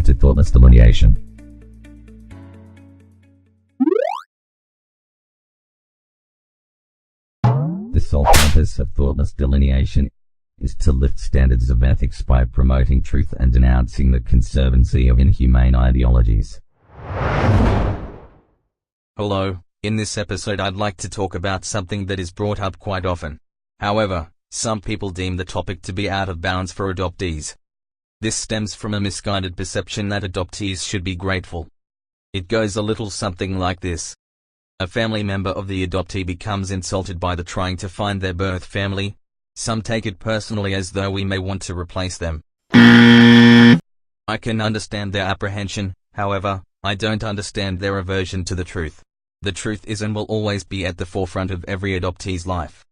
to Thoughtless Delineation. The sole purpose of Thoughtless Delineation is to lift standards of ethics by promoting truth and denouncing the conservancy of inhumane ideologies. Hello, in this episode I'd like to talk about something that is brought up quite often. However, some people deem the topic to be out of bounds for adoptees. This stems from a misguided perception that adoptees should be grateful. It goes a little something like this. A family member of the adoptee becomes insulted by the trying to find their birth family. Some take it personally as though we may want to replace them. I can understand their apprehension, however, I don't understand their aversion to the truth. The truth is and will always be at the forefront of every adoptee's life.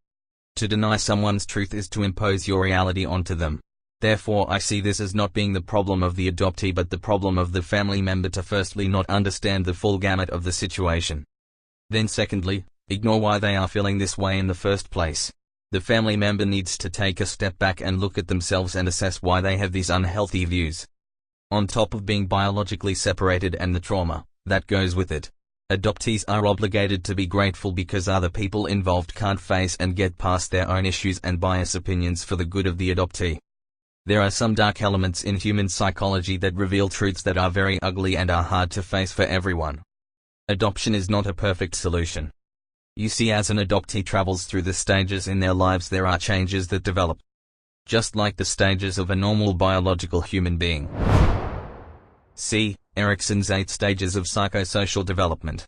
To deny someone's truth is to impose your reality onto them. Therefore I see this as not being the problem of the adoptee but the problem of the family member to firstly not understand the full gamut of the situation. Then secondly, ignore why they are feeling this way in the first place. The family member needs to take a step back and look at themselves and assess why they have these unhealthy views. On top of being biologically separated and the trauma that goes with it, adoptees are obligated to be grateful because other people involved can't face and get past their own issues and bias opinions for the good of the adoptee. There are some dark elements in human psychology that reveal truths that are very ugly and are hard to face for everyone. Adoption is not a perfect solution. You see, as an adoptee travels through the stages in their lives, there are changes that develop. Just like the stages of a normal biological human being. See Erikson's 8 stages of psychosocial development.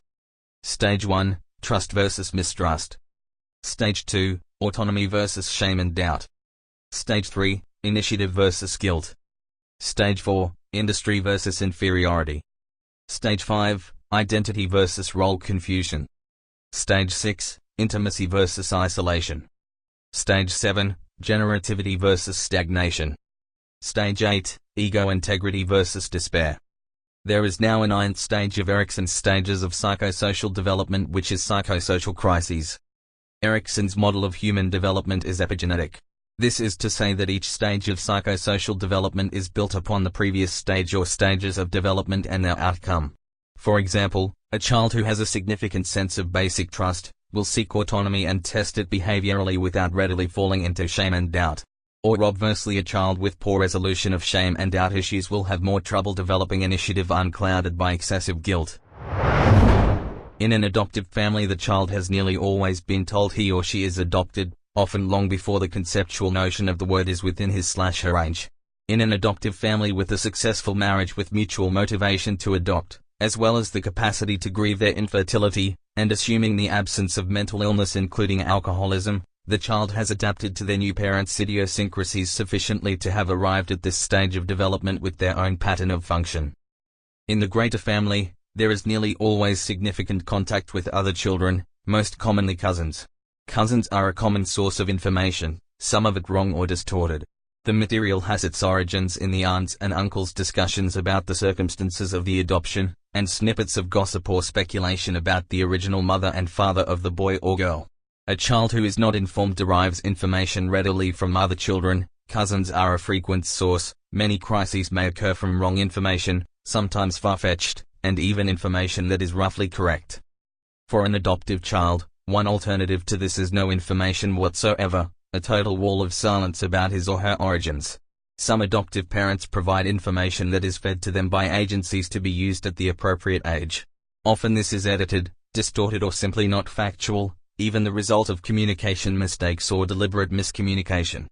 Stage 1, trust versus mistrust. Stage 2, autonomy versus shame and doubt. Stage 3, initiative versus guilt. Stage 4, industry versus inferiority. Stage 5, identity versus role confusion. Stage 6, intimacy versus isolation. Stage 7, generativity versus stagnation. Stage 8, ego integrity versus despair. There is now a 9th stage of Erikson's stages of psychosocial development, which is psychosocial crises. Erikson's model of human development is epigenetic. This is to say that each stage of psychosocial development is built upon the previous stage or stages of development and their outcome. For example, a child who has a significant sense of basic trust will seek autonomy and test it behaviorally without readily falling into shame and doubt. Or obversely, a child with poor resolution of shame and doubt issues will have more trouble developing initiative unclouded by excessive guilt. In an adoptive family, the child has nearly always been told he or she is adopted, often long before the conceptual notion of the word is within his/her range. In an adoptive family with a successful marriage with mutual motivation to adopt, as well as the capacity to grieve their infertility, and assuming the absence of mental illness including alcoholism, the child has adapted to their new parents' idiosyncrasies sufficiently to have arrived at this stage of development with their own pattern of function. In the greater family, there is nearly always significant contact with other children, most commonly cousins. Cousins are a common source of information, some of it wrong or distorted. The material has its origins in the aunts and uncles' discussions about the circumstances of the adoption, and snippets of gossip or speculation about the original mother and father of the boy or girl. A child who is not informed derives information readily from other children. Cousins are a frequent source. Many crises may occur from wrong information, sometimes far-fetched, and even information that is roughly correct. For an adoptive child, one alternative to this is no information whatsoever, a total wall of silence about his or her origins. Some adoptive parents provide information that is fed to them by agencies to be used at the appropriate age. Often this is edited, distorted, or simply not factual, even the result of communication mistakes or deliberate miscommunication.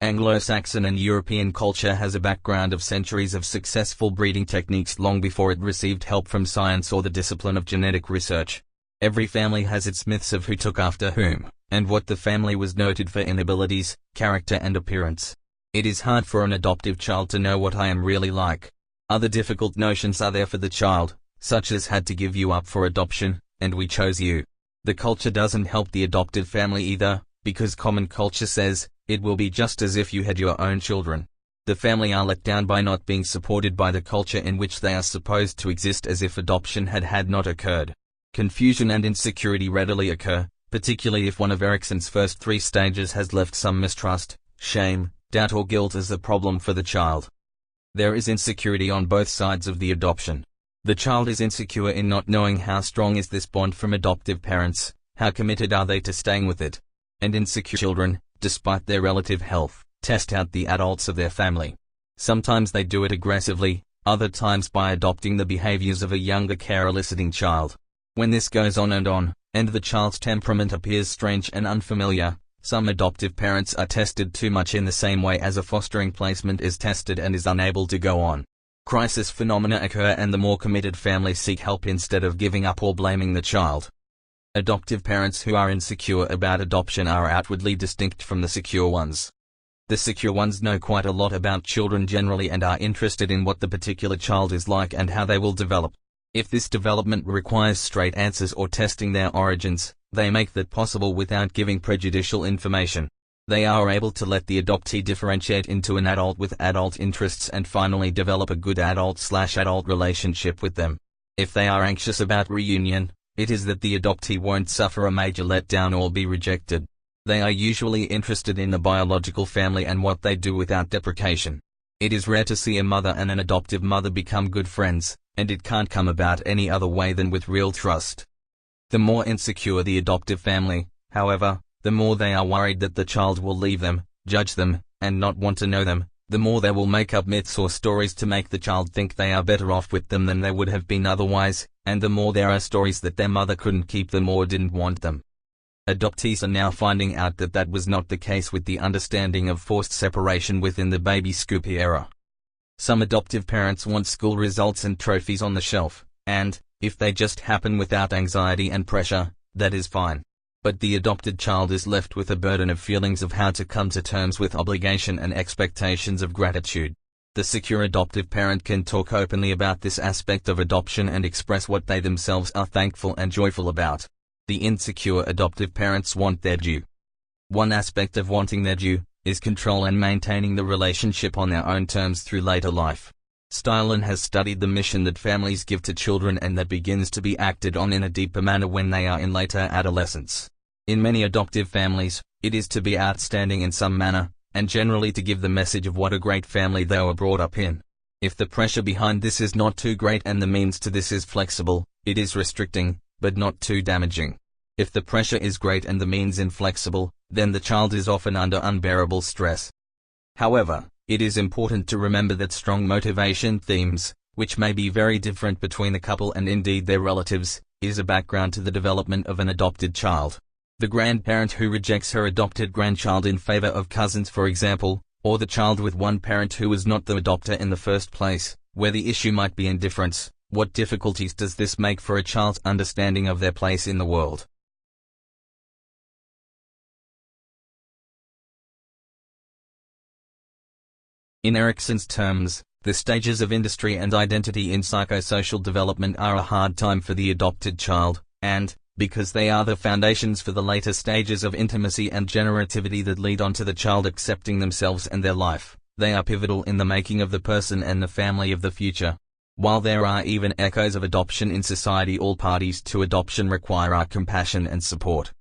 Anglo-Saxon and European culture has a background of centuries of successful breeding techniques long before it received help from science or the discipline of genetic research. Every family has its myths of who took after whom, and what the family was noted for in abilities, character and appearance. It is hard for an adoptive child to know what I am really like. Other difficult notions are there for the child, such as had to give you up for adoption, and we chose you. The culture doesn't help the adopted family either, because common culture says, it will be just as if you had your own children. The family are let down by not being supported by the culture in which they are supposed to exist, as if adoption had not occurred. Confusion and insecurity readily occur, particularly if one of Erikson's first 3 stages has left some mistrust, shame, doubt or guilt as a problem for the child. There is insecurity on both sides of the adoption. The child is insecure in not knowing how strong is this bond from adoptive parents, how committed are they to staying with it. And insecure children, despite their relative health, test out the adults of their family. Sometimes they do it aggressively, other times by adopting the behaviors of a younger care-eliciting child. When this goes on, and the child's temperament appears strange and unfamiliar, some adoptive parents are tested too much in the same way as a fostering placement is tested and is unable to go on. Crisis phenomena occur and the more committed families seek help instead of giving up or blaming the child. Adoptive parents who are insecure about adoption are outwardly distinct from the secure ones. The secure ones know quite a lot about children generally and are interested in what the particular child is like and how they will develop. If this development requires straight answers or testing their origins, they make that possible without giving prejudicial information. They are able to let the adoptee differentiate into an adult with adult interests and finally develop a good adult/adult relationship with them. If they are anxious about reunion, it is that the adoptee won't suffer a major letdown or be rejected. They are usually interested in the biological family and what they do without deprecation. It is rare to see a mother and an adoptive mother become good friends, and it can't come about any other way than with real trust. The more insecure the adoptive family, however, the more they are worried that the child will leave them, judge them, and not want to know them, the more they will make up myths or stories to make the child think they are better off with them than they would have been otherwise, and the more there are stories that their mother couldn't keep them or didn't want them. Adoptees are now finding out that that was not the case with the understanding of forced separation within the baby scoopy era. Some adoptive parents want school results and trophies on the shelf, and, if they just happen without anxiety and pressure, that is fine. But the adopted child is left with a burden of feelings of how to come to terms with obligation and expectations of gratitude. The secure adoptive parent can talk openly about this aspect of adoption and express what they themselves are thankful and joyful about. The insecure adoptive parents want their due. One aspect of wanting their due is control and maintaining the relationship on their own terms through later life. Stylen has studied the mission that families give to children and that begins to be acted on in a deeper manner when they are in later adolescence. In many adoptive families, it is to be outstanding in some manner, and generally to give the message of what a great family they were brought up in. If the pressure behind this is not too great and the means to this is flexible, it is restricting, but not too damaging. If the pressure is great and the means inflexible, then the child is often under unbearable stress. However, it is important to remember that strong motivation themes, which may be very different between the couple and indeed their relatives, is a background to the development of an adopted child. The grandparent who rejects her adopted grandchild in favor of cousins, for example, or the child with one parent who was not the adopter in the first place, where the issue might be indifference. What difficulties does this make for a child's understanding of their place in the world? In Erikson's terms, the stages of industry and identity in psychosocial development are a hard time for the adopted child, and, because they are the foundations for the later stages of intimacy and generativity that lead on to the child accepting themselves and their life, they are pivotal in the making of the person and the family of the future. While there are even echoes of adoption in society, all parties to adoption require our compassion and support.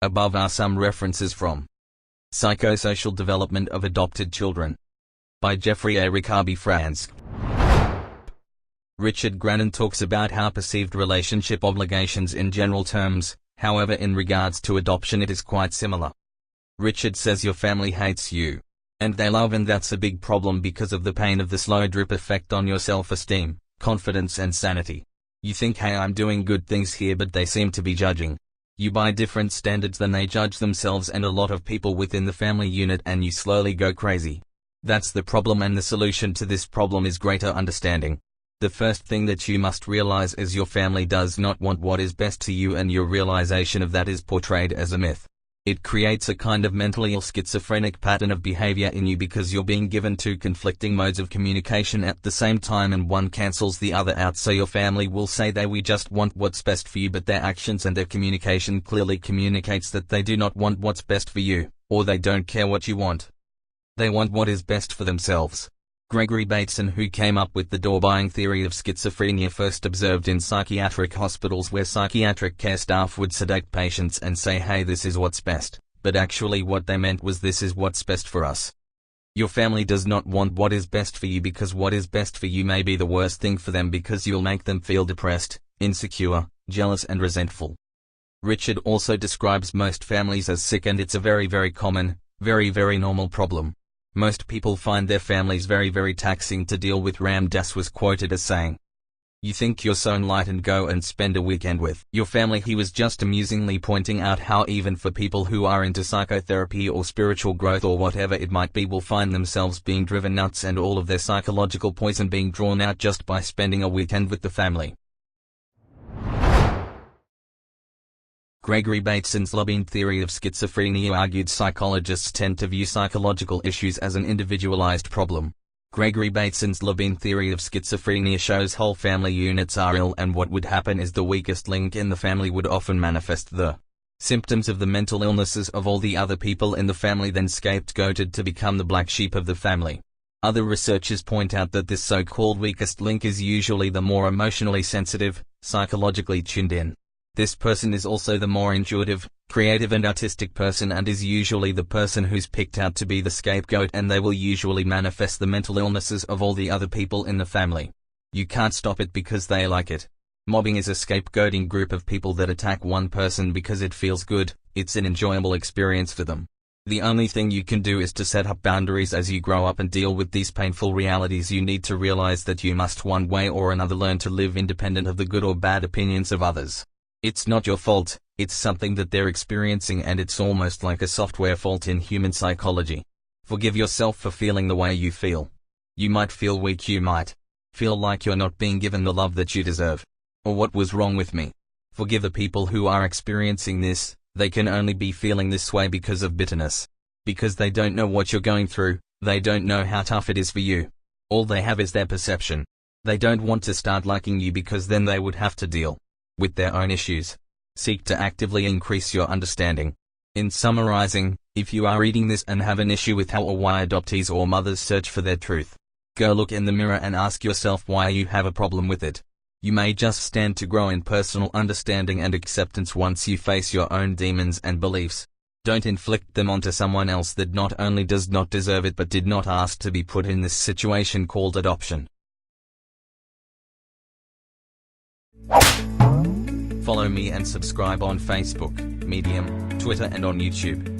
Above are some references from Psychosocial Development of Adopted Children by Jeffrey A. Rickaby Franz. Richard Grannon talks about how perceived relationship obligations in general terms, however in regards to adoption it is quite similar. Richard says your family hates you. And they love, and that's a big problem because of the pain of the slow drip effect on your self-esteem, confidence and sanity. You think, hey, I'm doing good things here, but they seem to be judging you by different standards than they judge themselves and a lot of people within the family unit, and you slowly go crazy. That's the problem, and the solution to this problem is greater understanding. The first thing that you must realize is your family does not want what is best to you, and your realization of that is portrayed as a myth. It creates a kind of mentally ill schizophrenic pattern of behavior in you because you're being given two conflicting modes of communication at the same time and one cancels the other out. So your family will say we just want what's best for you, but their actions and their communication clearly communicates that they do not want what's best for you, or they don't care what you want. They want what is best for themselves. Gregory Bateson, who came up with the door-buying theory of schizophrenia, first observed in psychiatric hospitals where psychiatric care staff would sedate patients and say, hey, this is what's best, but actually what they meant was, this is what's best for us. Your family does not want what is best for you because what is best for you may be the worst thing for them because you'll make them feel depressed, insecure, jealous and resentful. Richard also describes most families as sick, and it's a very common, very normal problem. Most people find their families very taxing to deal with. Ram Dass was quoted as saying, "You think you're so enlightened, go and spend a weekend with your family." He was just amusingly pointing out how even for people who are into psychotherapy or spiritual growth or whatever it might be will find themselves being driven nuts and all of their psychological poison being drawn out just by spending a weekend with the family. Gregory Bateson's lobbying theory of schizophrenia argued psychologists tend to view psychological issues as an individualized problem. Gregory Bateson's lobbying theory of schizophrenia shows whole family units are ill, and what would happen is the weakest link in the family would often manifest the symptoms of the mental illnesses of all the other people in the family, then scapegoated to become the black sheep of the family. Other researchers point out that this so-called weakest link is usually the more emotionally sensitive, psychologically tuned in. This person is also the more intuitive, creative and artistic person, and is usually the person who's picked out to be the scapegoat, and they will usually manifest the mental illnesses of all the other people in the family. You can't stop it because they like it. Mobbing is a scapegoating group of people that attack one person because it feels good, it's an enjoyable experience for them. The only thing you can do is to set up boundaries as you grow up and deal with these painful realities. You need to realize that you must one way or another learn to live independent of the good or bad opinions of others. It's not your fault, it's something that they're experiencing, and it's almost like a software fault in human psychology. Forgive yourself for feeling the way you feel. You might feel weak, you might feel like you're not being given the love that you deserve. Or what was wrong with me? Forgive the people who are experiencing this. They can only be feeling this way because of bitterness. Because they don't know what you're going through, they don't know how tough it is for you. All they have is their perception. They don't want to start liking you because then they would have to deal with their own issues. Seek to actively increase your understanding. In summarizing, if you are reading this and have an issue with how or why adoptees or mothers search for their truth, go look in the mirror and ask yourself why you have a problem with it. You may just stand to grow in personal understanding and acceptance once you face your own demons and beliefs. Don't inflict them onto someone else that not only does not deserve it but did not ask to be put in this situation called adoption. Follow me and subscribe on Facebook, Medium, Twitter and on YouTube.